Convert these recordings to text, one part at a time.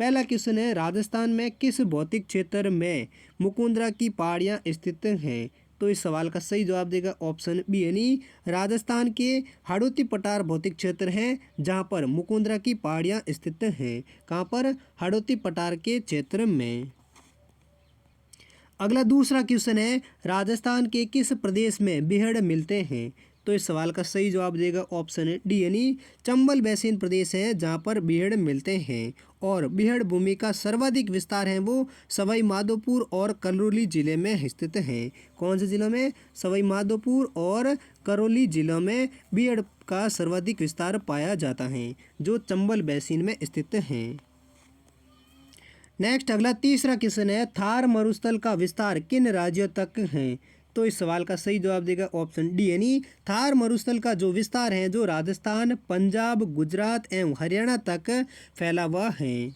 पहला क्वेश्चन है, राजस्थान में किस भौतिक क्षेत्र में मुकुंदरा की पहाड़ियाँ स्थित हैं? तो इस सवाल का सही जवाब देगा ऑप्शन बी यानी राजस्थान के हाड़ौती पठार भौतिक क्षेत्र है जहाँ पर मुकुंदरा की पहाड़ियाँ स्थित हैं। कहाँ पर? हाड़ौती पठार के क्षेत्र में। अगला दूसरा क्वेश्चन है, राजस्थान के किस प्रदेश में बीहड़ मिलते हैं? तो इस सवाल का सही जवाब देगा ऑप्शन डी यानी चंबल बैसिन प्रदेश है जहाँ पर बीहड़ मिलते हैं। और बीहड़ भूमि का सर्वाधिक विस्तार है वो सवाई माधोपुर और करौली जिले में स्थित है। कौन से जिलों में? सवाई माधोपुर और करौली जिलों में बीहड़ का सर्वाधिक विस्तार पाया जाता है जो चंबल बैसिन में स्थित हैं। नेक्स्ट अगला तीसरा क्वेश्चन है, थार मरुस्थल का विस्तार किन राज्यों तक है? तो इस सवाल का सही जवाब देगा ऑप्शन डी यानी थार मरुस्थल का जो विस्तार है जो राजस्थान, पंजाब, गुजरात एवं हरियाणा तक फैला हुआ है।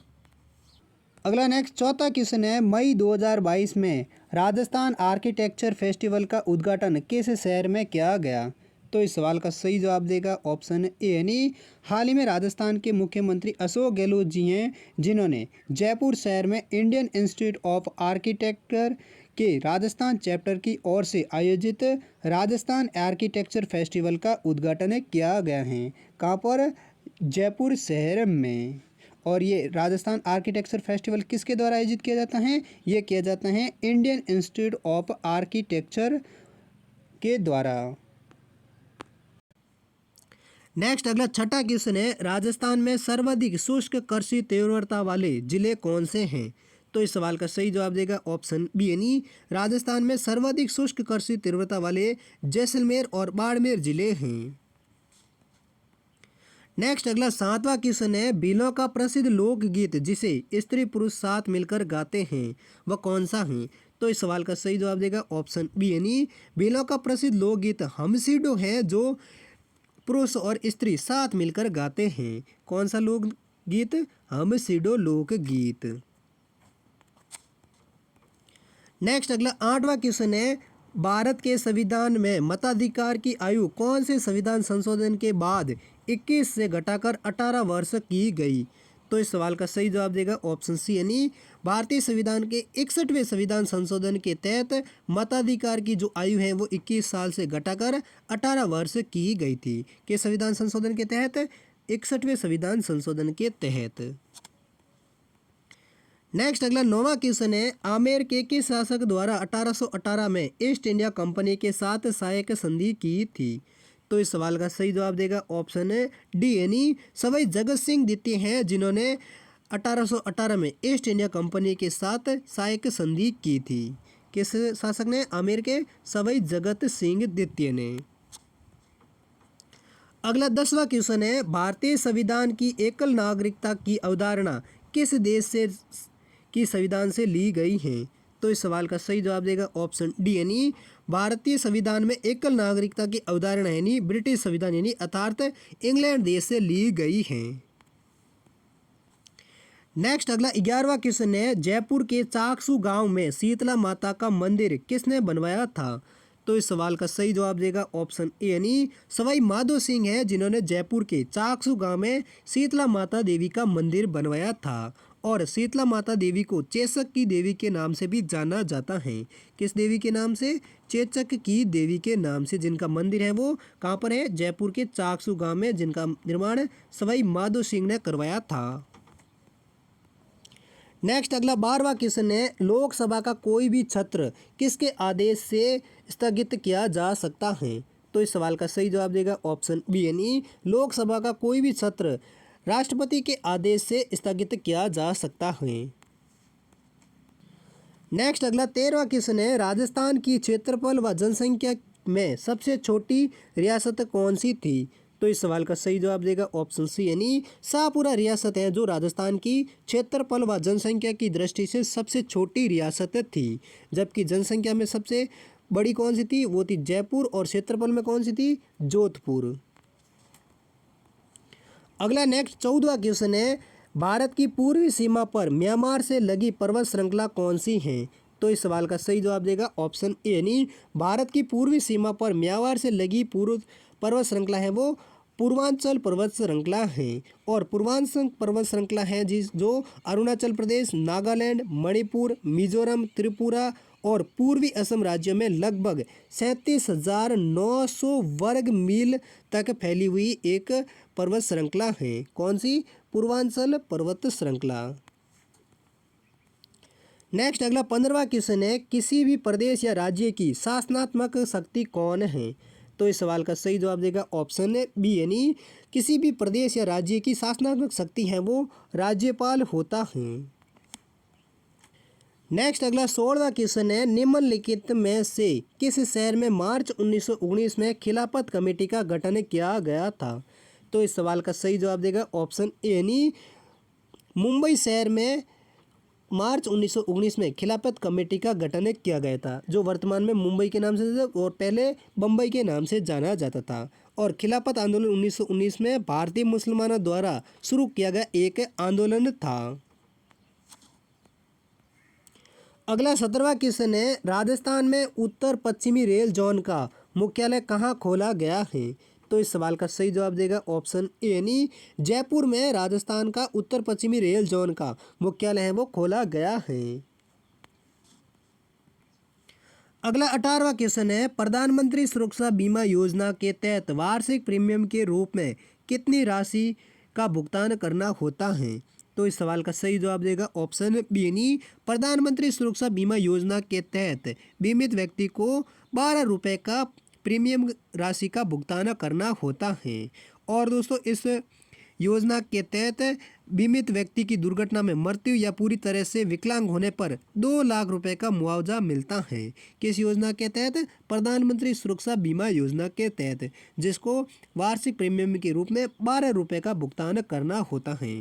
अगला नेक्स्ट चौथा क्वेश्चन है, मई 2022 में राजस्थान आर्किटेक्चर फेस्टिवल का उद्घाटन किस शहर में किया गया? तो इस सवाल का सही जवाब देगा ऑप्शन ए यानी हाल ही में राजस्थान के मुख्यमंत्री अशोक गहलोत जी हैं जिन्होंने जयपुर शहर में इंडियन इंस्टीट्यूट ऑफ आर्किटेक्चर के राजस्थान चैप्टर की ओर से आयोजित राजस्थान आर्किटेक्चर फेस्टिवल का उद्घाटन किया गया है। कहाँ पर? जयपुर शहर में। और ये राजस्थान आर्किटेक्चर फेस्टिवल किसके द्वारा आयोजित किया जाता है? ये किया जाता है इंडियन इंस्टीट्यूट ऑफ आर्किटेक्चर के द्वारा। नेक्स्ट अगला छठा क्वेश्चन है, राजस्थान में सर्वाधिक शुष्क कृषि तीव्रता वाले जिले कौन से हैं? तो इस सवाल का सही जवाब देगा ऑप्शन बी यानी राजस्थान में सर्वाधिक शुष्क कृषि तीव्रता वाले जैसलमेर और बाड़मेर जिले हैं। नेक्स्ट अगला सातवां क्वेश्चन है, भीलों का प्रसिद्ध लोकगीत जिसे स्त्री पुरुष साथ मिलकर गाते हैं वह कौन सा है? तो इस सवाल का सही जवाब देगा ऑप्शन बी यानी भीलों का प्रसिद्ध लोकगीत हमसीडो है जो पुरुष और स्त्री साथ मिलकर गाते हैं। कौन सा लोकगीत? हमसीडो लोकगीत। नेक्स्ट अगला आठवां क्वेश्चन है, भारत के संविधान में मताधिकार की आयु कौन से संविधान संशोधन के बाद 21 से घटाकर 18 वर्ष की गई? तो इस सवाल का सही जवाब देगा ऑप्शन सी यानी भारतीय संविधान के 61वें संविधान संशोधन के तहत मताधिकार की जो आयु है वो 21 साल से घटाकर 18 वर्ष की गई थी। कि संविधान संशोधन के तहत? 61वें संविधान संशोधन के तहत। नेक्स्ट अगला नौवां क्वेश्चन है, आमेर के किस शासक द्वारा 1818 में ईस्ट इंडिया कंपनी के साथ सहायक संधि की थी? तो इस सवाल का सही जवाब देगा ऑप्शन डी यानी सवाई जगत सिंह द्वितीय हैं जिन्होंने 1818 में ईस्ट इंडिया कंपनी के साथ सहायक संधि की थी। किस शासक ने? आमेर के सवाई जगत सिंह द्वितीय ने। अगला 10वां क्वेश्चन है, भारतीय संविधान की एकल नागरिकता की अवधारणा किस देश से की संविधान से ली गई है? तो इस सवाल का सही जवाब देगा ऑप्शन डी यानी भारतीय संविधान में एकल नागरिकता की अवधारणा यानी ब्रिटिश संविधान यानी अर्थात इंग्लैंड देश से ली गई है। नेक्स्ट अगला 11वां क्वेश्चन है, जयपुर के चाकसू गांव में शीतला माता का मंदिर किसने बनवाया था? तो इस सवाल का सही जवाब देगा ऑप्शन ए यानी सवाई माधो सिंह है जिन्होंने जयपुर के चाकसू गांव में शीतला माता देवी का मंदिर बनवाया था। और शीतला माता देवी को चेचक की देवी के नाम से भी जाना जाता है। किस देवी के नाम से? चेचक की देवी के नाम से, जिनका मंदिर है वो कहाँ पर है? जयपुर के चाकसू गांव में, जिनका निर्माण सवाई माधो सिंह ने करवाया था। नेक्स्ट अगला 12वां क्वेश्चन है, लोकसभा का कोई भी सत्र किसके आदेश से स्थगित किया जा सकता है? तो इस सवाल का सही जवाब देगा ऑप्शन बी यानी लोकसभा का कोई भी सत्र राष्ट्रपति के आदेश से स्थगित किया जा सकता है। नेक्स्ट अगला 13वां क्वेश्चन है, राजस्थान की क्षेत्रफल व जनसंख्या में सबसे छोटी रियासत कौन सी थी? तो इस सवाल का सही जवाब देगा ऑप्शन सी यानी शाहपुरा रियासत है जो राजस्थान की क्षेत्रफल व जनसंख्या की दृष्टि से सबसे छोटी रियासत थी। जबकि जनसंख्या में सबसे बड़ी कौन सी थी? वो थी जयपुर। और क्षेत्रफल में कौन सी थी? जोधपुर। अगला नेक्स्ट 14वां क्वेश्चन है, भारत की पूर्वी सीमा पर म्यांमार से लगी पर्वत श्रृंखला कौन सी है? तो इस सवाल का सही जवाब देगा ऑप्शन ए यानी भारत की पूर्वी सीमा पर म्यांमार से लगी पूर्व पर्वत श्रृंखला है वो पूर्वांचल पर्वत श्रृंखला है और पूर्वांचल पर्वत श्रृंखला है जो अरुणाचल प्रदेश, नागालैंड, मणिपुर, मिजोरम, त्रिपुरा और पूर्वी असम राज्यों में लगभग 37,900 वर्ग मील तक फैली हुई एक पर्वत श्रृंखला है। कौन सी? पूर्वांचल पर्वत श्रृंखला। नेक्स्ट अगला 15वां क्वेश्चन है, किसी भी प्रदेश या राज्य की शासनात्मक शक्ति कौन है? तो इस सवाल का सही जवाब देगा ऑप्शन बी, यानी किसी भी प्रदेश या राज्य की शासनात्मक शक्ति है वो राज्यपाल होता है। नेक्स्ट अगला 16वां क्वेश्चन है, निम्नलिखित में से किस शहर में मार्च 1919 में खिलाफत कमेटी का गठन किया गया था? तो इस सवाल का सही जवाब देगा ऑप्शन ए, यानी मुंबई शहर में मार्च 1919 में खिलाफत कमेटी का गठन किया गया था, जो वर्तमान में मुंबई के नाम से और पहले बम्बई के नाम से जाना जाता था। और खिलाफत आंदोलन 1919 में भारतीय मुसलमानों द्वारा शुरू किया गया एक आंदोलन था। अगला 17वां क्वेश्चन है, राजस्थान में उत्तर पश्चिमी रेल जोन का मुख्यालय कहाँ खोला गया है? तो इस सवाल का सही जवाब देगा ऑप्शन ए, यानी जयपुर में राजस्थान का उत्तर पश्चिमी रेल जोन का मुख्यालय है वो खोला गया है। अगला 18वां क्वेश्चन है, प्रधानमंत्री सुरक्षा बीमा योजना के तहत वार्षिक प्रीमियम के रूप में कितनी राशि का भुगतान करना होता है? तो इस सवाल का सही जवाब देगा ऑप्शन बी, यानी प्रधानमंत्री सुरक्षा बीमा योजना के तहत बीमित व्यक्ति को 12 रुपये का प्रीमियम राशि का भुगतान करना होता है। और दोस्तों इस योजना के तहत बीमित व्यक्ति की दुर्घटना में मृत्यु या पूरी तरह से विकलांग होने पर 2 लाख रुपए का मुआवजा मिलता है। किस योजना के तहत? प्रधानमंत्री सुरक्षा बीमा योजना के तहत, जिसको वार्षिक प्रीमियम के रूप में 12 रुपये का भुगतान करना होता है।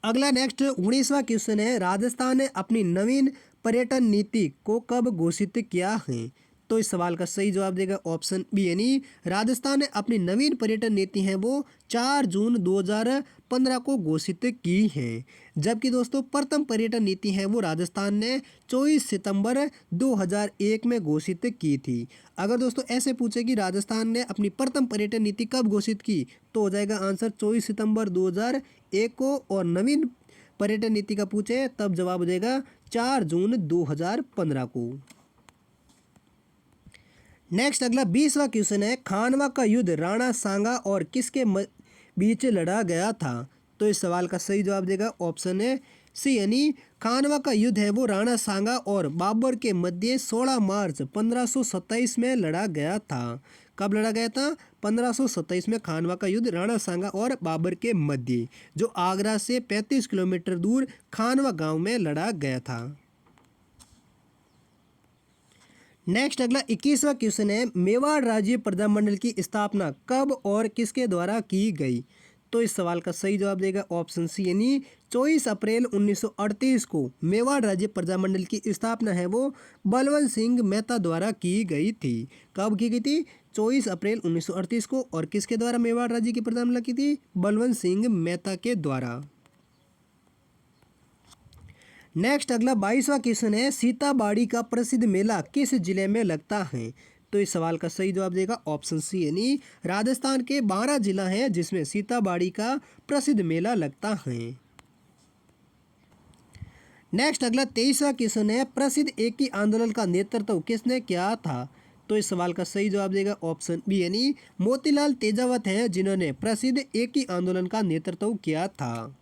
अगला नेक्स्ट 19वां क्वेश्चन है, राजस्थान ने अपनी नवीन पर्यटन नीति को कब घोषित किया है? तो इस सवाल का सही जवाब देगा ऑप्शन बी, यानी राजस्थान ने अपनी नवीन पर्यटन नीति है वो 4 जून 2015 को घोषित की है। जबकि दोस्तों प्रथम पर्यटन नीति है वो राजस्थान ने 24 सितंबर 2001 में घोषित की थी। अगर दोस्तों ऐसे पूछे कि राजस्थान ने अपनी प्रथम पर्यटन नीति कब घोषित की, तो हो जाएगा आंसर 24 सितंबर 2001 को, और नवीन पर्यटन नीति का पूछे तब जवाब हो जाएगा 4 जून 2015 को। नेक्स्ट अगला 20वां क्वेश्चन है, खानवा का युद्ध राणा सांगा और किसके बीच लड़ा गया था? तो इस सवाल का सही जवाब देगा ऑप्शन है सी, यानी खानवा का युद्ध है वो राणा सांगा और बाबर के मध्य 16 मार्च 1527 में लड़ा गया था। कब लड़ा गया था? 1527 में खानवा का युद्ध राणा सांगा और बाबर के मध्य, जो आगरा से 35 किलोमीटर दूर खानवा गांव में लड़ा गया था। नेक्स्ट अगला 21वां क्वेश्चन है, मेवाड़ राज्य प्रजामंडल की स्थापना कब और किसके द्वारा की गई? तो इस सवाल का सही जवाब देगा ऑप्शन सी, यानी 24 अप्रैल 1938 को मेवाड़ राज्य प्रजामंडल की स्थापना है वो बलवंत सिंह मेहता द्वारा की गई थी। कब की गई थी? 24 अप्रैल 1938 को, और किसके द्वारा मेवाड़ राज्य की प्रजामंडल की थी? बलवंत सिंह मेहता के द्वारा। नेक्स्ट अगला 22वां क्वेश्चन है, सीताबाड़ी का प्रसिद्ध मेला किस जिले में लगता है? तो इस सवाल का सही जवाब देगा ऑप्शन सी, यानी राजस्थान के 12 जिला हैं जिसमें सीताबाड़ी का प्रसिद्ध मेला लगता है। नेक्स्ट अगला 23वां क्वेश्चन है, प्रसिद्ध एकी आंदोलन का नेतृत्व किसने किया था? तो इस सवाल का सही जवाब देगा ऑप्शन बी, यानी मोतीलाल तेजावत हैं जिन्होंने प्रसिद्ध एकी आंदोलन का नेतृत्व किया था।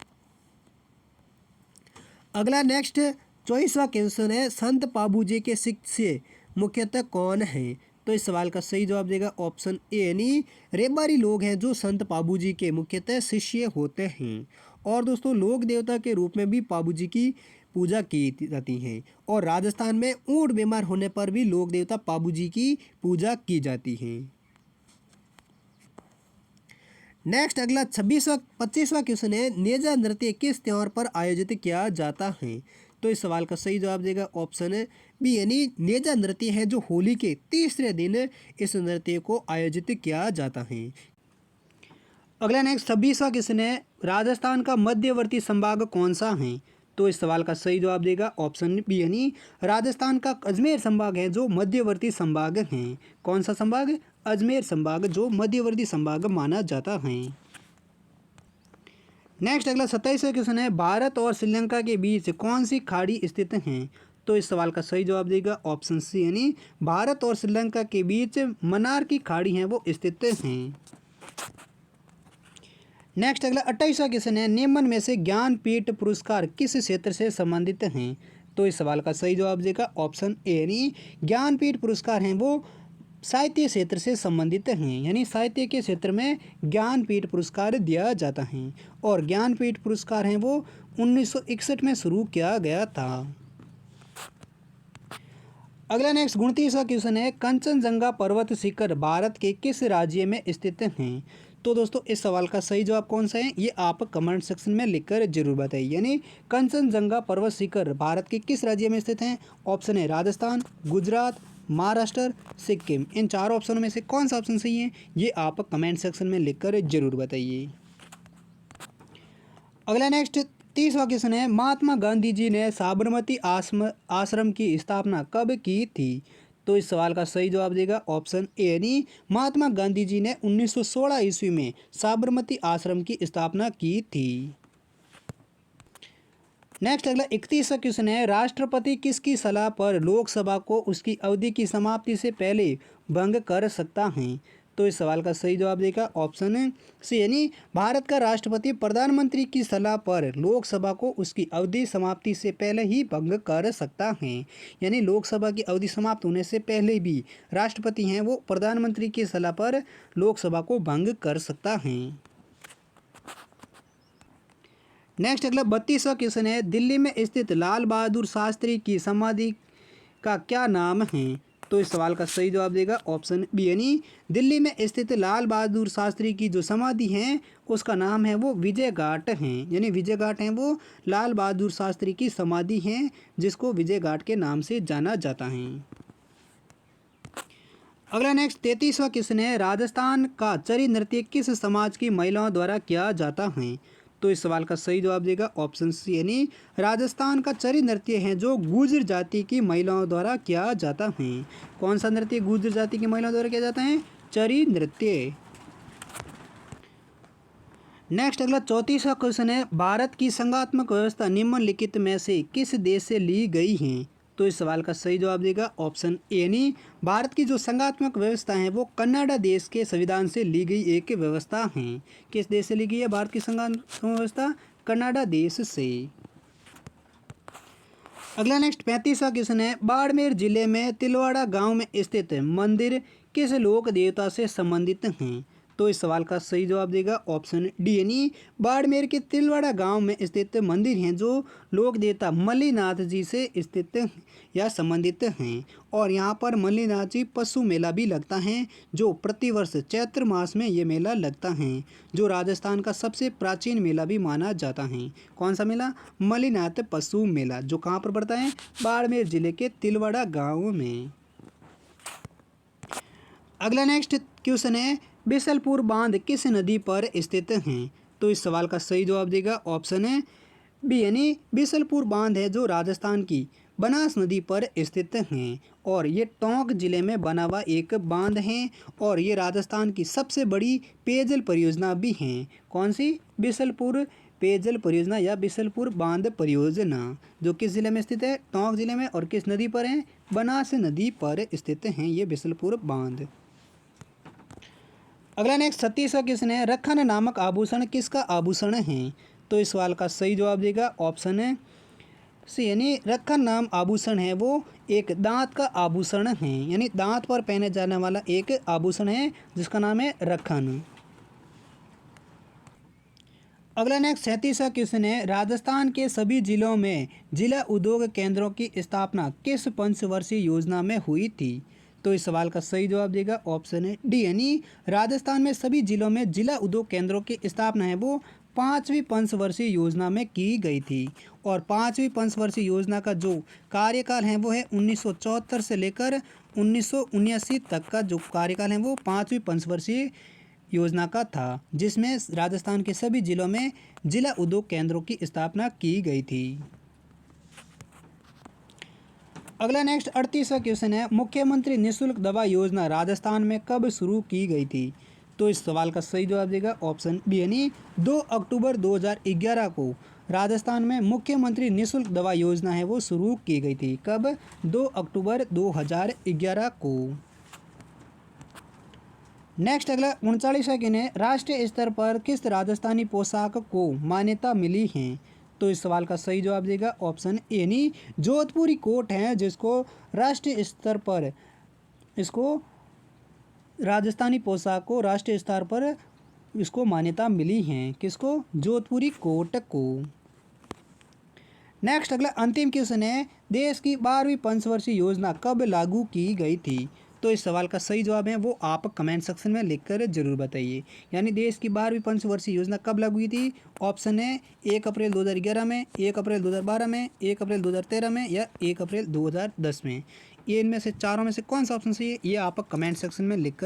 अगला नेक्स्ट 24वां क्वेश्चन है, संत पाबूजी के शिष्य मुख्यतः कौन है? तो इस सवाल का सही जवाब देगा ऑप्शन ए, यानी रेबारी लोग हैं जो संत पाबूजी के मुख्यतः शिष्य होते हैं। और दोस्तों लोक देवता के रूप में भी पाबूजी की पूजा की जाती है, और राजस्थान में ऊंट बीमार होने पर भी लोक देवता पाबूजी की पूजा की जाती है। नेक्स्ट अगला 25वां क्वेश्चन है, नेजा नृत्य किस त्योहार पर आयोजित किया जाता है? तो इस सवाल का सही जवाब देगा ऑप्शन बी, यानी नेजा नृत्य है जो होली के तीसरे दिन इस नृत्य को आयोजित किया जाता है। अगला नेक्स्ट 26वां क्वेश्चन है, राजस्थान का मध्यवर्ती संभाग कौन सा है? तो इस सवाल का सही जवाब देगा ऑप्शन बी, यानी राजस्थान का अजमेर संभाग है जो मध्यवर्ती संभाग है। कौन सा संभाग? अजमेर संभाग जो मध्यवर्ती संभाग माना जाता है। नेक्स्ट अगला 27वां क्वेश्चन है, भारत और श्रीलंका के बीच कौन सी खाड़ी स्थित है? तो इस सवाल का सही जवाब देगा ऑप्शन सी, यानी भारत और श्रीलंका के बीच मन्नार की खाड़ी है वो स्थित हैं। नेक्स्ट अगला 28वां क्वेश्चन है, निम्न में से ज्ञानपीठ पुरस्कार किस क्षेत्र से संबंधित हैं? तो इस सवाल का सही जवाब देगा ऑप्शन ए, यानी ज्ञानपीठ पुरस्कार हैं वो साहित्य क्षेत्र से संबंधित हैं, यानी साहित्य के क्षेत्र में ज्ञानपीठ पुरस्कार दिया जाता है। और ज्ञानपीठ पुरस्कार हैं वो 1961 में शुरू किया गया था। अगला नेक्स्ट 29वां क्वेश्चन है, कंचनजंगा पर्वत शिखर भारत के किस राज्य में स्थित हैं? तो दोस्तों इस सवाल का सही जवाब कौन सा है ये आप कमेंट सेक्शन में लिखकर जरूर बताइए। यानी कंचनजंगा पर्वत शिखर भारत के किस राज्य में स्थित हैं? ऑप्शन है राजस्थान, गुजरात, महाराष्ट्र, सिक्किम। इन चार ऑप्शनों में से कौन सा ऑप्शन सही है ये आप कमेंट सेक्शन में लिखकर जरूर बताइए। अगला नेक्स्ट 30वां क्वेश्चन है, महात्मा गांधी जी ने साबरमती आश्रम की स्थापना कब की थी? तो इस सवाल का सही जवाब देगा ऑप्शन ए, यानी महात्मा गांधी जी ने 1916 ईस्वी में साबरमती आश्रम की स्थापना की थी। नेक्स्ट अगला 31वां क्वेश्चन है, राष्ट्रपति किसकी सलाह पर लोकसभा को उसकी अवधि की समाप्ति से पहले भंग कर सकता है? तो इस सवाल का सही जवाब देगा ऑप्शन सी, यानी भारत का राष्ट्रपति प्रधानमंत्री की सलाह पर लोकसभा को उसकी अवधि समाप्ति से पहले ही भंग कर सकता है। यानी लोकसभा की अवधि समाप्त होने से पहले भी राष्ट्रपति हैं वो प्रधानमंत्री की सलाह पर लोकसभा को भंग कर सकता है। नेक्स्ट अगला 32वां क्वेश्चन है, दिल्ली में स्थित लाल बहादुर शास्त्री की समाधि का क्या नाम है? तो इस सवाल का सही जवाब देगा ऑप्शन बी, यानी दिल्ली में स्थित लाल बहादुर शास्त्री की जो समाधि है उसका नाम है वो विजय घाट है। यानी विजय घाट है वो लाल बहादुर शास्त्री की समाधि है जिसको विजय घाट के नाम से जाना जाता है। अगला नेक्स्ट 33वां क्वेश्चन है, राजस्थान का चरी नृत्य किस समाज की महिलाओं द्वारा किया जाता है? तो इस सवाल का सही जवाब देगा ऑप्शन सी, यानी राजस्थान का चरी नृत्य है जो गुर्जर जाति की महिलाओं द्वारा किया जाता है। कौन सा नृत्य गुर्जर जाति की महिलाओं द्वारा किया जाता है? चरी नृत्य। नेक्स्ट अगला 34वां क्वेश्चन है, भारत की संघात्मक व्यवस्था निम्नलिखित में से किस देश से ली गई है? तो इस सवाल का सही जवाब देगा ऑप्शन ए, यानी भारत की जो संघात्मक व्यवस्था है वो कनाडा देश के संविधान से ली गई एक व्यवस्था है। किस देश से ली गई है भारत की संघात्मक व्यवस्था? कनाडा देश से। अगला नेक्स्ट 35वां क्वेश्चन है, बाड़मेर जिले में तिलवाड़ा गांव में स्थित मंदिर किस लोक देवता से संबंधित हैं? तो इस सवाल का सही जवाब देगा ऑप्शन डी, यानी बाड़मेर के तिलवाड़ा गांव में स्थित मंदिर हैं जो लोक देवता मल्लीनाथ जी से स्थित या संबंधित हैं। और यहाँ पर मल्लीनाथ जी पशु मेला भी लगता है जो प्रतिवर्ष चैत्र मास में ये मेला लगता है, जो राजस्थान का सबसे प्राचीन मेला भी माना जाता है। कौन सा मेला? मल्लीनाथ पशु मेला, जो कहाँ पर पड़ता है? बाड़मेर जिले के तिलवाड़ा गाँव में। अगला नेक्स्ट क्वेश्चन है, बिसलपुर बांध किस नदी पर स्थित हैं? तो इस सवाल का सही जवाब देगा ऑप्शन है बी, यानी बिसलपुर बांध है जो राजस्थान की बनास नदी पर स्थित हैं। और ये टोंक जिले में बना हुआ एक बांध है और ये राजस्थान की सबसे बड़ी पेयजल परियोजना भी है। कौन सी? बिसलपुर पेयजल परियोजना या बिसलपुर बांध परियोजना, जो किस जिले में स्थित है? टोंक जिले में। और किस नदी पर है? बनास नदी पर स्थित हैं ये बिसलपुर बांध। अगला नेक्स्ट 36वां क्वेश्चन है, रखन नामक आभूषण किसका आभूषण है? तो इस सवाल का सही जवाब देगा ऑप्शन है सी, यानी रखन नाम आभूषण है वो एक दांत का आभूषण है। यानी दांत पर पहने जाने वाला एक आभूषण है जिसका नाम है रखन। अगला नेक्स्ट 37वां क्वेश्चन है, राजस्थान के सभी जिलों में जिला उद्योग केंद्रों की स्थापना किस पंचवर्षीय योजना में हुई थी? तो इस सवाल का सही जवाब देगा ऑप्शन है डी, यानी राजस्थान में सभी जिलों में जिला उद्योग केंद्रों की स्थापना है वो 5वीं पंचवर्षीय योजना में की गई थी। और 5वीं पंचवर्षीय योजना का जो कार्यकाल है वो है 1974 से लेकर 1979 तक का जो कार्यकाल है वो 5वीं पंचवर्षीय योजना का था, जिसमें राजस्थान के सभी जिलों में जिला उद्योग केंद्रों की स्थापना की गई थी। अगला नेक्स्ट 38वां क्वेश्चन है, मुख्यमंत्री निःशुल्क दवा योजना राजस्थान में कब शुरू की गई थी? तो इस सवाल का सही जवाब देगा ऑप्शन बी यानी 2 अक्टूबर 2011 को राजस्थान में मुख्यमंत्री निःशुल्क दवा योजना है वो शुरू की गई थी। कब? 2 अक्टूबर 2011 को। नेक्स्ट अगला 39वां क्वेश्चन है, राष्ट्रीय स्तर पर किस राजस्थानी पोशाक को मान्यता मिली है? तो इस सवाल का सही जवाब देगा ऑप्शन ए यानी जोधपुरी कोट है जिसको राष्ट्रीय स्तर पर इसको राजस्थानी पोशाक को राष्ट्रीय स्तर पर इसको मान्यता मिली है। किसको? जोधपुरी कोट को। नेक्स्ट अगला अंतिम क्वेश्चन है, देश की 12वीं पंचवर्षीय योजना कब लागू की गई थी? तो इस सवाल का सही जवाब है वो आप कमेंट सेक्शन में लिखकर जरूर बताइए। यानी देश की 12वीं पंचवर्षीय योजना कब लागू हुई थी? ऑप्शन है 1 अप्रैल 2011 में, 1 अप्रैल 2012 में, 1 अप्रैल 2013 में या 1 अप्रैल 2010 में। ये इनमें से चारों में से कौन सा ऑप्शन सही है ये आप कमेंट सेक्शन में लिखकर